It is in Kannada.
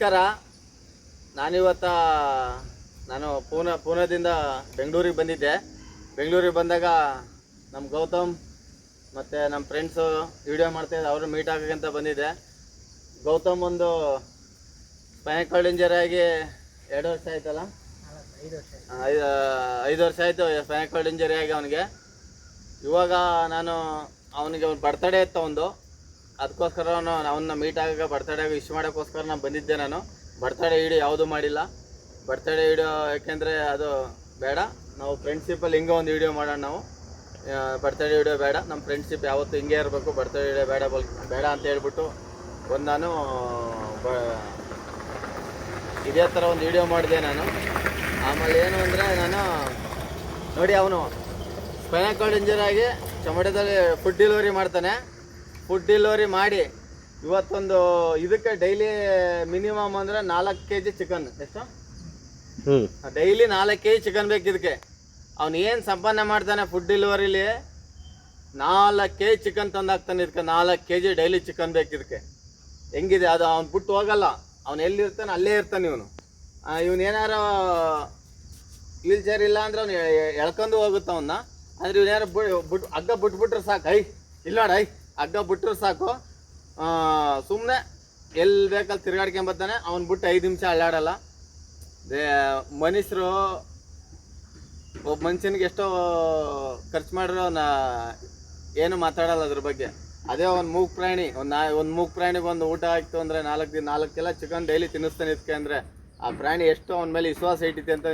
ನಮಸ್ಕಾರ. ನಾನು ಪೂನಾದಿಂದ ಬೆಂಗಳೂರಿಗೆ ಬಂದಿದ್ದೆ. ಬೆಂಗಳೂರಿಗೆ ಬಂದಾಗ ನಮ್ಮ ಗೌತಮ್ ಮತ್ತು ನಮ್ಮ ಫ್ರೆಂಡ್ಸು ವಿಡಿಯೋ ಮಾಡ್ತಾಯಿದ್ದೆ, ಅವರು ಮೀಟ್ ಆಗೋಕ್ಕಂತ ಬಂದಿದ್ದೆ. ಗೌತಮ್ ಒಂದು ಸ್ಪೈನಲ್ ಕಾರ್ಡ್ ಇಂಜರಿ ಆಗಿ 2 ವರ್ಷ ಆಯ್ತಲ್ಲ, 5 ವರ್ಷ ಆಯಿತು ಸ್ಪೈನಲ್ ಕಾರ್ಡ್ ಇಂಜರಿ ಆಗಿ ಅವನಿಗೆ. ಇವಾಗ ನಾನು ಅವನಿಗೆ ಒಂದು ಬರ್ತಡೇ ಇತ್ತು ಒಂದು, ಅದಕ್ಕೋಸ್ಕರ ಅವನ್ನ ಮೀಟ್ ಆಗ ಬರ್ತಡೇ ವಿಶ್ ಮಾಡೋಕ್ಕೋಸ್ಕರ ನಾನು ಬಂದಿದ್ದೆ. ನಾನು ಬರ್ತಡೇ ವಿಡಿಯೋ ಯಾವುದೂ ಮಾಡಿಲ್ಲ. ಬರ್ತಡೇ ವಿಡಿಯೋ ಯಾಕೆಂದರೆ ಅದು ಬೇಡ, ನಾವು ಫ್ರೆಂಡ್ಶಿಪ್ಪಲ್ಲಿ ಹಿಂಗೆ ಒಂದು ವಿಡಿಯೋ ಮಾಡೋಣ. ನಾವು ಬರ್ತಡೇ ವಿಡಿಯೋ ಬೇಡ, ನಮ್ಮ ಫ್ರೆಂಡ್ಶಿಪ್ ಯಾವತ್ತೂ ಹಿಂಗೆ ಇರಬೇಕು, ಬರ್ತಡೇ ವಿಡಿಯೋ ಬೇಡ ಅಂತ ಹೇಳ್ಬಿಟ್ಟು ನಾನು ಇದೇ ಥರ ಒಂದು ವಿಡಿಯೋ ಮಾಡಿದೆ ನಾನು. ಆಮೇಲೆ ಏನು ಅಂದರೆ, ನಾನು ನೋಡಿ, ಅವನು ಸ್ಪೈನಲ್ ಕಾರ್ಡ್ ಇಂಜರಿ ಆಗಿ ಚಮಟದಲ್ಲಿ ಫುಡ್ ಡೆಲಿವರಿ ಮಾಡ್ತಾನೆ. ಫುಡ್ ಡೆಲಿವರಿ ಮಾಡಿ ಇವತ್ತೊಂದು ಇದಕ್ಕೆ ಡೈಲಿ ಮಿನಿಮಮ್ ಅಂದರೆ 4 kg ಚಿಕನ್, ಎಷ್ಟು ಡೈಲಿ 4 kg ಚಿಕನ್ ಬೇಕು ಇದಕ್ಕೆ. ಅವನು ಏನು ಸಂಪಾದನೆ ಮಾಡ್ತಾನೆ ಫುಡ್ ಡೆಲಿವರಿಲಿ, 4 kg ಚಿಕನ್ ತಂದಾಕ್ತಾನೆ ಇದಕ್ಕೆ. 4 kg ಡೈಲಿ ಚಿಕನ್ ಬೇಕು ಇದಕ್ಕೆ. ಹೆಂಗಿದೆ ಅದು? ಅವ್ನು ಬಿಟ್ಟು ಹೋಗಲ್ಲ, ಅವ್ನು ಎಲ್ಲಿರ್ತಾನೆ ಅಲ್ಲೇ ಇರ್ತಾನೆ. ಇವನು ಏನಾರು ವೀಲ್ ಚೇರ್ ಇಲ್ಲ ಅಂದರೆ ಅವ್ನು ಎಳ್ಕೊಂಡು ಹೋಗುತ್ತೆ ಅವನ್ನ. ಅಂದರೆ ಇವನೇನಾರು ಹಗ್ಗ ಬಿಟ್ಬಿಟ್ರೆ ಸಾಕು. ಇಲ್ಲ ನೋಡಿ, ಹಗ್ಗ ಬಿಟ್ಟರು ಸಾಕು, ಸುಮ್ಮನೆ ಎಲ್ಲಿ ಬೇಕಲ್ಲಿ ತಿರ್ಗಾಡ್ಕೊಂಬರ್ತಾನೆ. ಅವ್ನು ಬಿಟ್ಟು 5 ನಿಮಿಷ ಅಳ್ಳಾಡಲ್ಲ. ಮನುಷ್ಯರು ಒಬ್ಬ ಮನುಷ್ಯನಿಗೆ ಎಷ್ಟೋ ಖರ್ಚು ಮಾಡಿರೋ ಏನು ಮಾತಾಡಲ್ಲ ಅದ್ರ ಬಗ್ಗೆ. ಅದೇ ಒಂದು ಮೂಗ್ ಪ್ರಾಣಿ, ಒಂದು ಮೂಗ್ ಪ್ರಾಣಿಗೆ ಒಂದು ಊಟ ಆಯಿತು ಅಂದರೆ 4 kg ಚಿಕನ್ ಡೈಲಿ ತಿನ್ನಿಸ್ತಾನೆ ಇದಕ್ಕೆ ಅಂದರೆ ಆ ಪ್ರಾಣಿ ಎಷ್ಟು ಅವನ ಮೇಲೆ ವಿಶ್ವಾಸ ಇಟ್ಟಿದೆ ಅಂತ